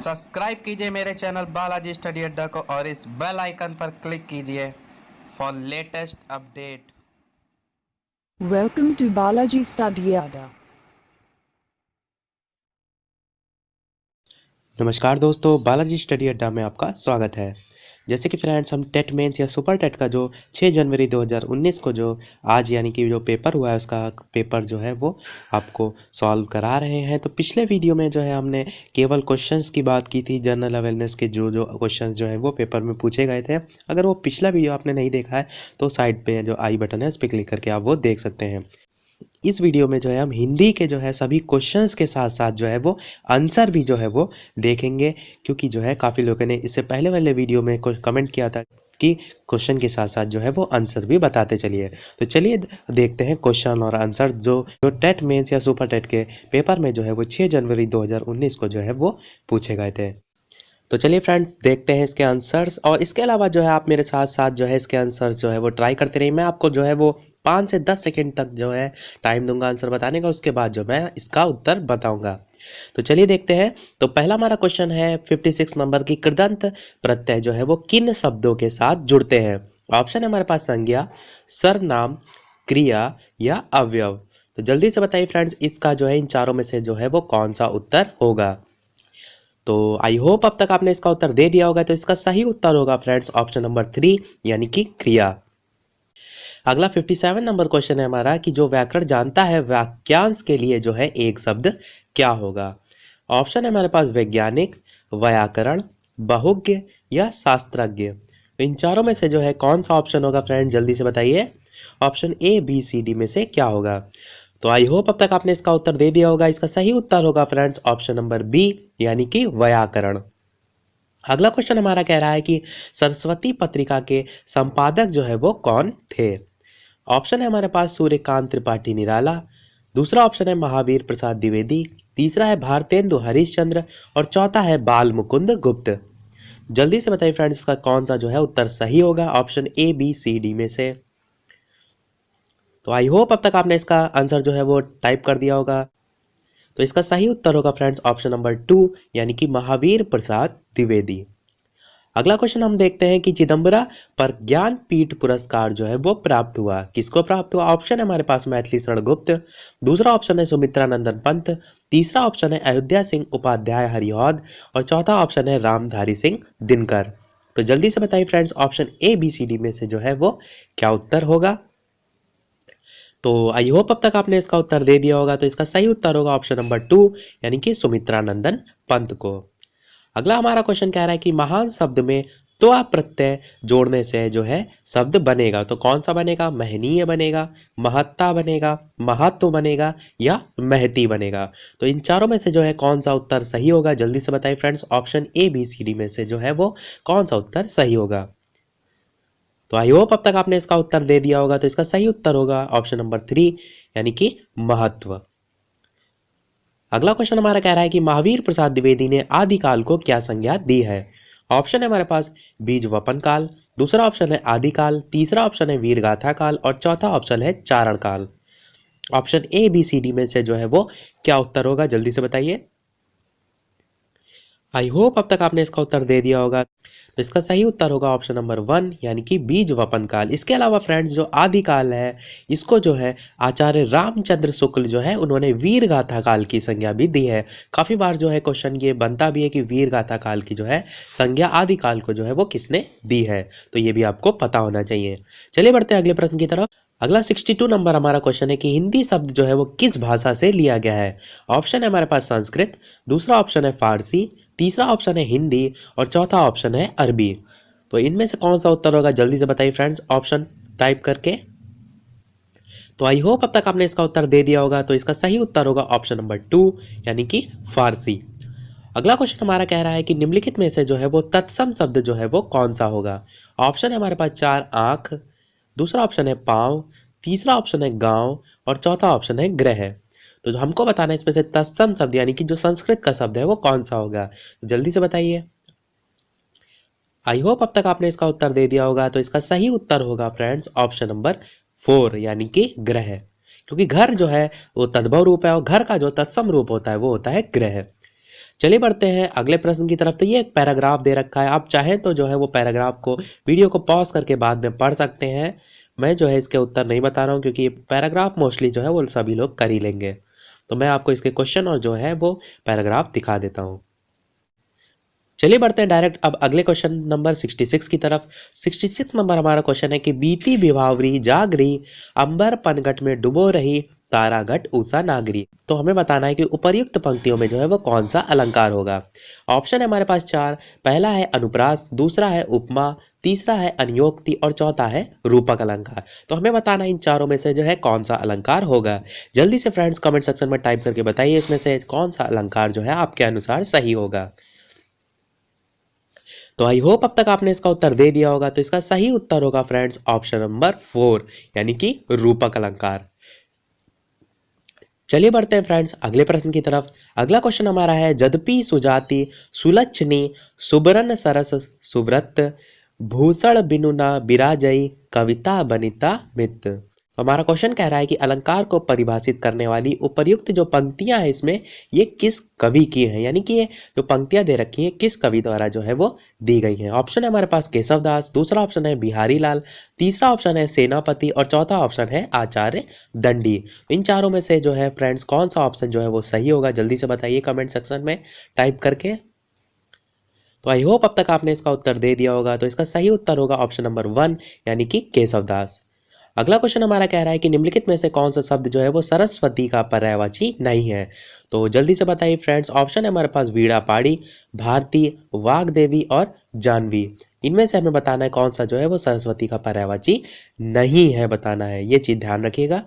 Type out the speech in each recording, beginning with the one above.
Subscribe कीजिए मेरे channel Balaji study अड्डा को और इस बेल आइकन पर क्लिक कीजिए for latest update. Welcome to Balaji Study Adda. नमस्कार दोस्तों, बालाजी स्टडी अड्डा में आपका स्वागत है। जैसे कि फ्रेंड्स, हम टेट मेंस या सुपर टेट का जो 6 जनवरी 2019 को जो आज यानी कि जो पेपर हुआ है उसका पेपर जो है वो आपको सॉल्व करा रहे हैं। तो पिछले वीडियो में जो है हमने केवल क्वेश्चंस की बात की थी, जनरल अवेयरनेस के जो क्वेश्चंस जो है वो पेपर में पूछे गए थे। अगर वो पिछला वीडियो आपने नहीं देखा है तो साइड पे जो आई बटन है उस पर क्लिक करके आप वो देख सकते हैं। इस वीडियो में जो है हम हिंदी के जो है सभी क्वेश्चंस के साथ साथ जो है वो आंसर भी जो है वो देखेंगे, क्योंकि जो है काफ़ी लोगों ने इससे पहले वाले वीडियो में कमेंट किया था कि क्वेश्चन के साथ साथ जो है वो आंसर भी बताते चलिए। तो चलिए देखते हैं क्वेश्चन और आंसर जो टेट मेंस या सुपर टेट के पेपर में जो है वो 6 जनवरी 2019 को जो है वो पूछे गए थे। तो चलिए फ्रेंड्स, देखते हैं इसके आंसर्स। और इसके अलावा जो है आप मेरे साथ साथ जो है इसके आंसर्स जो है वो ट्राई करते रहिए। मैं आपको जो है वो 5 से 10 सेकंड तक जो है टाइम दूंगा आंसर बताने का, उसके बाद जो मैं इसका उत्तर बताऊंगा। तो चलिए देखते हैं। तो पहला हमारा क्वेश्चन है 56 नंबर की, कृदंत प्रत्यय जो है वो किन शब्दों के साथ जुड़ते हैं? ऑप्शन है हमारे पास संज्ञा, सर्वनाम, क्रिया या अवयव। तो जल्दी से बताइए फ्रेंड्स, इसका जो है इन चारों में से जो है वो कौन सा उत्तर होगा? तो आई होप अब तक आपने इसका उत्तर दे दिया होगा। तो इसका सही उत्तर होगा फ्रेंड्स ऑप्शन नंबर 3 यानी कि क्रिया। अगला 57 नंबर क्वेश्चन है हमारा कि जो व्याकरण जानता है वाक्यांश के लिए जो है एक शब्द क्या होगा? ऑप्शन है हमारे पास वैज्ञानिक, व्याकरण, बहुज्ञ या शास्त्रज्ञ। तो इन चारों में से जो है कौन सा ऑप्शन होगा फ्रेंड, जल्दी से बताइए। Option A, B, C, D में से क्या होगा? तो आई होप अब तक आपने इसका उत्तर दे दिया होगा। इसका सही उत्तर होगा फ्रेंड्स ऑप्शन नंबर बी यानी कि व्याकरण। अगला क्वेश्चन हमारा कह रहा है कि सरस्वती पत्रिका के संपादक जो है वो कौन थे? ऑप्शन है हमारे पास सूर्यकांत त्रिपाठी निराला, दूसरा ऑप्शन है महावीर प्रसाद द्विवेदी, तीसरा है भारतेंदु हरिश्चंद्र और चौथा है बाल मुकुंद गुप्त। जल्दी से बताइए फ्रेंड्स, इसका कौन सा जो है उत्तर सही होगा option A, B, C, D में से। तो आई होप अब तक आपने इसका आंसर जो है वो टाइप कर दिया होगा। तो इसका सही उत्तर होगा फ्रेंड्स ऑप्शन नंबर 2 यानी कि महावीर प्रसाद द्विवेदी। अगला क्वेश्चन हम देखते हैं कि चिदंबरा पर ज्ञानपीठ पुरस्कार जो है वो प्राप्त हुआ, किसको प्राप्त हुआ? ऑप्शन है हमारे पास मैथिली शरण गुप्त, दूसरा ऑप्शन है सुमित्रा नंदन पंत, तीसरा ऑप्शन है अयोध्या सिंह उपाध्याय हरिहौद और चौथा ऑप्शन है रामधारी सिंह दिनकर। तो जल्दी से बताइए friends, option A, B, C, D में से जो है वो क्या उत्तर होगा? तो आई होप अब तक आपने इसका उत्तर दे दिया होगा। तो इसका सही उत्तर होगा ऑप्शन नंबर 2 यानी कि सुमित्रा नंदन पंत को। अगला हमारा क्वेश्चन कह रहा है कि महान शब्द में त्वा प्रत्यय जोड़ने से जो है शब्द बनेगा। तो कौन सा बनेगा? महनीय बनेगा, महत्ता बनेगा, महत्व बनेगा या महती बनेगा। तो इन चारों में से जो है कौन सा उत्तर सही होगा? जल्दी से बताइए friends, option A, B, C, D में से जो है वो कौन सा उत्तर सही होगा? तो आई होप अब तक आपने इसका उत्तर दे दिया होगा। तो इसका सही उत्तर होगा ऑप्शन नंबर 3 यानी कि महत्व। अगला क्वेश्चन हमारा कह रहा है कि महावीर प्रसाद द्विवेदी ने आदिकाल को क्या संज्ञा दी है? ऑप्शन है हमारे पास बीज वपन काल, दूसरा ऑप्शन है आदिकाल, तीसरा ऑप्शन है वीरगाथा काल और चौथा ऑप्शन है चारण काल। Option A, B, C, D में से जो है वो क्या उत्तर होगा? जल्दी से बताइए। आई होप अब तक आपने इसका उत्तर दे दिया होगा। तो इसका सही उत्तर होगा ऑप्शन नंबर 1 यानी कि बीज वपन काल। इसके अलावा फ्रेंड्स जो आदिकाल है इसको जो है आचार्य रामचंद्र शुक्ल जो है उन्होंने वीरगाथा काल की संज्ञा भी दी है। काफ़ी बार जो है क्वेश्चन ये बनता भी है कि वीरगाथा काल की जो है संज्ञा आदिकाल को जो है वो किसने दी है, तो ये भी आपको पता होना चाहिए। चलिए बढ़ते हैं अगले प्रश्न की तरफ। अगला 62 नंबर हमारा क्वेश्चन है कि हिंदी शब्द जो है वो किस भाषा से लिया गया है? ऑप्शन है हमारे पास संस्कृत, दूसरा ऑप्शन है फारसी, तीसरा ऑप्शन है हिंदी और चौथा ऑप्शन है अरबी। तो इनमें से कौन सा उत्तर होगा? जल्दी से बताइए फ्रेंड्स ऑप्शन टाइप करके। तो आई होप अब तक आपने इसका उत्तर दे दिया होगा। तो इसका सही उत्तर होगा ऑप्शन नंबर 2 यानी कि फारसी। अगला क्वेश्चन हमारा कह रहा है कि निम्नलिखित में से जो है वो तत्सम शब्द जो है वो कौन सा होगा? ऑप्शन है हमारे पास 4 आंख, दूसरा ऑप्शन है पाँव, तीसरा ऑप्शन है गांव और चौथा ऑप्शन है ग्रह। तो जो हमको बताना है इसमें से तत्सम शब्द यानी कि जो संस्कृत का शब्द है वो कौन सा होगा? तो जल्दी से बताइए। आई होप अब तक आपने इसका उत्तर दे दिया होगा। तो इसका सही उत्तर होगा फ्रेंड्स ऑप्शन नंबर 4 यानी कि ग्रह, क्योंकि घर जो है वो तद्भव रूप है और घर का जो तत्सम रूप होता है वो होता है ग्रह। चलिए बढ़ते हैं अगले प्रश्न की तरफ। तो ये एक पैराग्राफ दे रखा है, आप चाहें तो जो है वो पैराग्राफ को वीडियो को पॉज करके बाद में पढ़ सकते हैं। मैं जो है इसके उत्तर नहीं बता रहा हूँ क्योंकि ये पैराग्राफ मोस्टली जो है वो सभी लोग कर ही लेंगे। तो मैं आपको इसके क्वेश्चन और जो है वो पैराग्राफ दिखा देता हूँ। चलिए बढ़ते हैं डायरेक्ट अब अगले क्वेश्चन नंबर 66 की तरफ। 66 नंबर हमारा क्वेश्चन है कि बीती विभावरी जागरी, अंबर पनघट में डुबो रही, तारागढ़ उषा नागरी। तो हमें बताना है कि उपर्युक्त पंक्तियों में जो है वो कौन सा अलंकार होगा। ऑप्शन है हमारे पास 4। पहला है अनुप्रास, दूसरा है उपमा, तीसरा है अनियोक्ति और चौथा है रूपक अलंकार। तो हमें बताना है इन चारों में से जो है कौन सा अलंकार होगा। जल्दी से फ्रेंड्स कमेंट सेक्शन में टाइप करके बताइए इसमें से कौन सा अलंकार जो है आपके अनुसार सही होगा। तो आई होप अब तक आपने इसका उत्तर दे दिया होगा। तो इसका सही उत्तर होगा फ्रेंड्स ऑप्शन नंबर 4 यानी कि रूपक अलंकार। चलिए बढ़ते हैं फ्रेंड्स अगले प्रश्न की तरफ। अगला क्वेश्चन हमारा है जदपि सुजाति सुलक्षणी सुबरन सरस सुब्रत, भूषण बिनु न बिराजई, कविता बनिता मित। तो हमारा क्वेश्चन कह रहा है कि अलंकार को परिभाषित करने वाली उपर्युक्त जो पंक्तियां हैं इसमें ये किस कवि की हैं, यानी कि ये जो पंक्तियां दे रखी हैं किस कवि द्वारा जो है वो दी गई हैं। ऑप्शन है हमारे पास केशवदास, दूसरा ऑप्शन है बिहारी लाल, तीसरा ऑप्शन है सेनापति और चौथा ऑप्शन है आचार्य दंडी। इन चारों में से जो है फ्रेंड्स कौन सा ऑप्शन जो है वो सही होगा, जल्दी से बताइए कमेंट सेक्शन में टाइप करके। तो आई होप अब तक आपने इसका उत्तर दे दिया होगा। तो इसका सही उत्तर होगा ऑप्शन नंबर 1 यानी कि केशवदास। अगला क्वेश्चन हमारा कह रहा है कि निम्नलिखित में से कौन सा शब्द जो है वो सरस्वती का पर्यायवाची नहीं है। तो जल्दी से बताइए फ्रेंड्स। ऑप्शन है हमारे पास वीणा पाड़ी, भारती, वाग्देवी और जानवी। इनमें से हमें बताना है कौन सा जो है वो सरस्वती का पर्यायवाची नहीं है, बताना है, ये चीज ध्यान रखिएगा।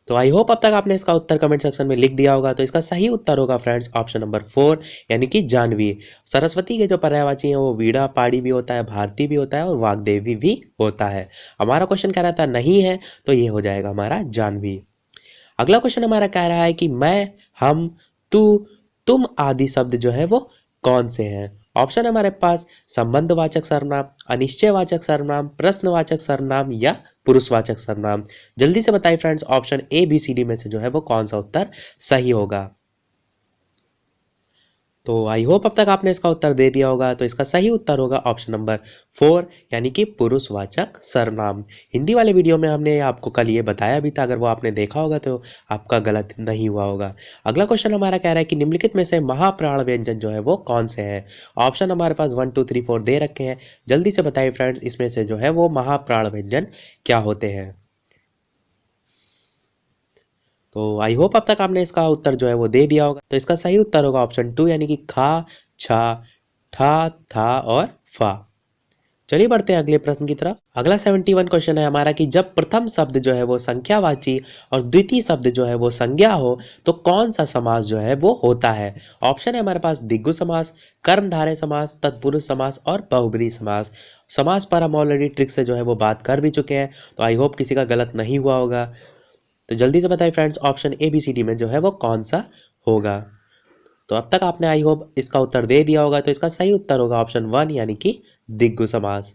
तो आई होप अब तक आपने इसका उत्तर कमेंट सेक्शन में लिख दिया होगा। तो इसका सही उत्तर होगा फ्रेंड्स ऑप्शन नंबर 4 यानी कि जानवी। सरस्वती के जो पर्यायवाची हैं वो वीणा पाड़ी भी होता है, भारती भी होता है और वाग्देवी भी होता है। हमारा क्वेश्चन कह रहा था नहीं है, तो ये हो जाएगा हमारा जानवी। अगला क्वेश्चन हमारा कह रहा है कि मैं, हम, तू, तुम आदि शब्द जो है वो कौन से हैं। ऑप्शन है हमारे पास संबंधवाचक सर्वनाम, अनिश्चयवाचक सर्वनाम, प्रश्नवाचक सर्वनाम या पुरुषवाचक सर्वनाम। जल्दी से बताइए friends option A B C D में से जो है वो कौन सा उत्तर सही होगा। तो आई होप अब तक आपने इसका उत्तर दे दिया होगा। तो इसका सही उत्तर होगा ऑप्शन नंबर 4 यानी कि पुरुषवाचक सर्वनाम। हिंदी वाले वीडियो में हमने आपको कल ये बताया भी था, अगर वो आपने देखा होगा तो आपका गलत नहीं हुआ होगा। अगला क्वेश्चन हमारा कह रहा है कि निम्नलिखित में से महाप्राण व्यंजन जो है वो कौन से हैं। ऑप्शन हमारे पास 1 2 3 4 दे रखे हैं। जल्दी से बताइए फ्रेंड्स इसमें से जो है वो महाप्राण व्यंजन क्या होते हैं। तो आई होप अब तक आपने इसका उत्तर जो है वो दे दिया होगा। तो इसका सही उत्तर होगा ऑप्शन 2 यानी कि खा, छा, ठा, था और फा। चलिए बढ़ते हैं अगले प्रश्न की तरफ। अगला 71 क्वेश्चन है हमारा कि जब प्रथम शब्द जो है वो संख्यावाची और द्वितीय शब्द जो है वो संज्ञा हो तो कौन सा समास जो है वो होता है। ऑप्शन है हमारे पास दिग्गु समास, कर्मधारय समास, तत्पुरुष समास और बहुब्रीहि समास। समास पर हम ऑलरेडी ट्रिक से जो है वो बात कर भी चुके हैं। तो आई होप किसी का गलत नहीं हुआ होगा। तो जल्दी से बताइए friends option A B C D में जो है वो कौन सा होगा। तो अब तक आपने आई होप इसका उत्तर दे दिया होगा। तो इसका सही उत्तर होगा ऑप्शन 1 यानी कि दिग्गु समास।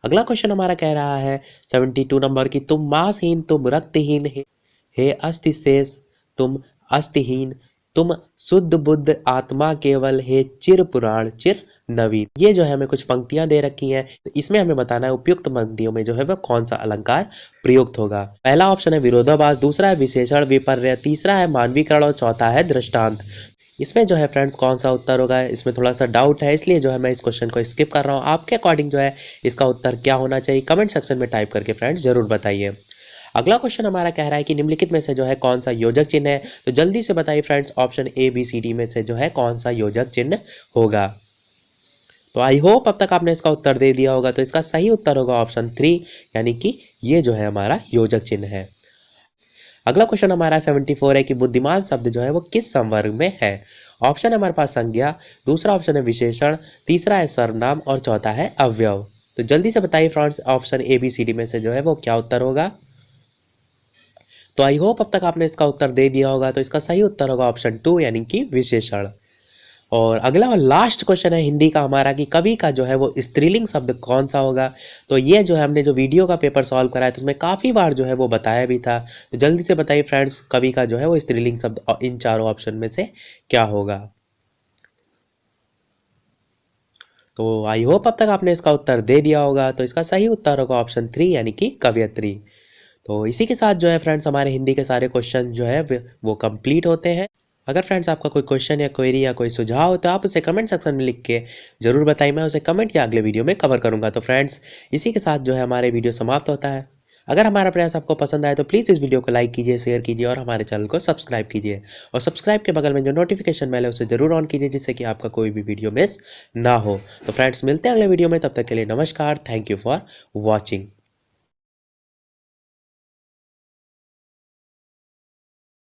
अगला क्वेश्चन हमारा कह रहा है 72 नंबर की तुम मासहीन, तुम रक्तहीन, हे अस्थि शेष, तुम अस्थिहीन, तुम शुद्ध बुद्ध आत्मा केवल, हे चिर पुराण चिर नवीन। ये जो है हमें कुछ पंक्तियां दे रखी हैं। तो इसमें हमें बताना है उपयुक्त पंक्तियों में जो है वह कौन सा अलंकार प्रयुक्त होगा। पहला ऑप्शन है विरोधाभास, दूसरा है विशेषण विपर्य, तीसरा है मानवीकरण और चौथा है दृष्टांत। इसमें जो है फ्रेंड्स कौन सा उत्तर होगा, इसमें थोड़ा सा डाउट है, इसलिए जो है मैं इस क्वेश्चन को स्किप कर रहा हूँ। आपके अकॉर्डिंग जो है इसका उत्तर क्या होना चाहिए कमेंट सेक्शन में टाइप करके फ्रेंड्स जरूर बताइए। अगला क्वेश्चन हमारा कह रहा है कि निम्नलिखित में से जो है कौन सा योजक चिन्ह है। तो जल्दी से बताइए friends option A B C D में से जो है कौन सा योजक चिन्ह होगा। तो आई होप अब तक आपने इसका उत्तर दे दिया होगा। तो इसका सही उत्तर होगा ऑप्शन 3 यानी कि ये जो है हमारा योजक चिन्ह है। अगला क्वेश्चन हमारा 74 है कि बुद्धिमान शब्द जो है वो किस संवर्ग में है। ऑप्शन है हमारे पास संज्ञा, दूसरा ऑप्शन है विशेषण, तीसरा है सर्वनाम और चौथा है अव्यव। तो जल्दी से बताइए friends option A B C D में से जो है वो क्या उत्तर होगा। तो आई होप अब तक आपने इसका उत्तर दे दिया होगा। तो इसका सही उत्तर होगा ऑप्शन 2 यानी कि विशेषण। और अगला और लास्ट क्वेश्चन है हिंदी का हमारा कि कवि का जो है वो स्त्रीलिंग शब्द कौन सा होगा। तो ये जो है हमने जो वीडियो का पेपर सॉल्व कराया था उसमें काफ़ी बार जो है वो बताया भी था। तो जल्दी से बताइए फ्रेंड्स कवि का जो है वो स्त्रीलिंग शब्द इन चारों ऑप्शन में से क्या होगा। तो आई होप अब तक आपने इसका उत्तर दे दिया होगा। तो इसका सही उत्तर होगा ऑप्शन 3 यानी कि कवयित्री। तो इसी के साथ जो है फ्रेंड्स हमारे हिंदी के सारे क्वेश्चन जो है वो कंप्लीट होते हैं। अगर फ्रेंड्स आपका कोई क्वेश्चन या क्वेरी या कोई सुझाव हो तो आप उसे कमेंट सेक्शन में लिख के जरूर बताइए, मैं उसे कमेंट या अगले वीडियो में कवर करूंगा। तो फ्रेंड्स इसी के साथ जो है हमारे वीडियो समाप्त होता है। अगर हमारा प्रयास आपको पसंद आए तो प्लीज़ इस वीडियो को लाइक कीजिए, शेयर कीजिए और हमारे चैनल को सब्सक्राइब कीजिए। और सब्सक्राइब के बगल में जो नोटिफिकेशन बेल है उसे जरूर ऑन कीजिए, जिससे कि आपका कोई भी वीडियो मिस ना हो। तो फ्रेंड्स मिलते हैं अगले वीडियो में, तब तक के लिए नमस्कार। Thank you for watching.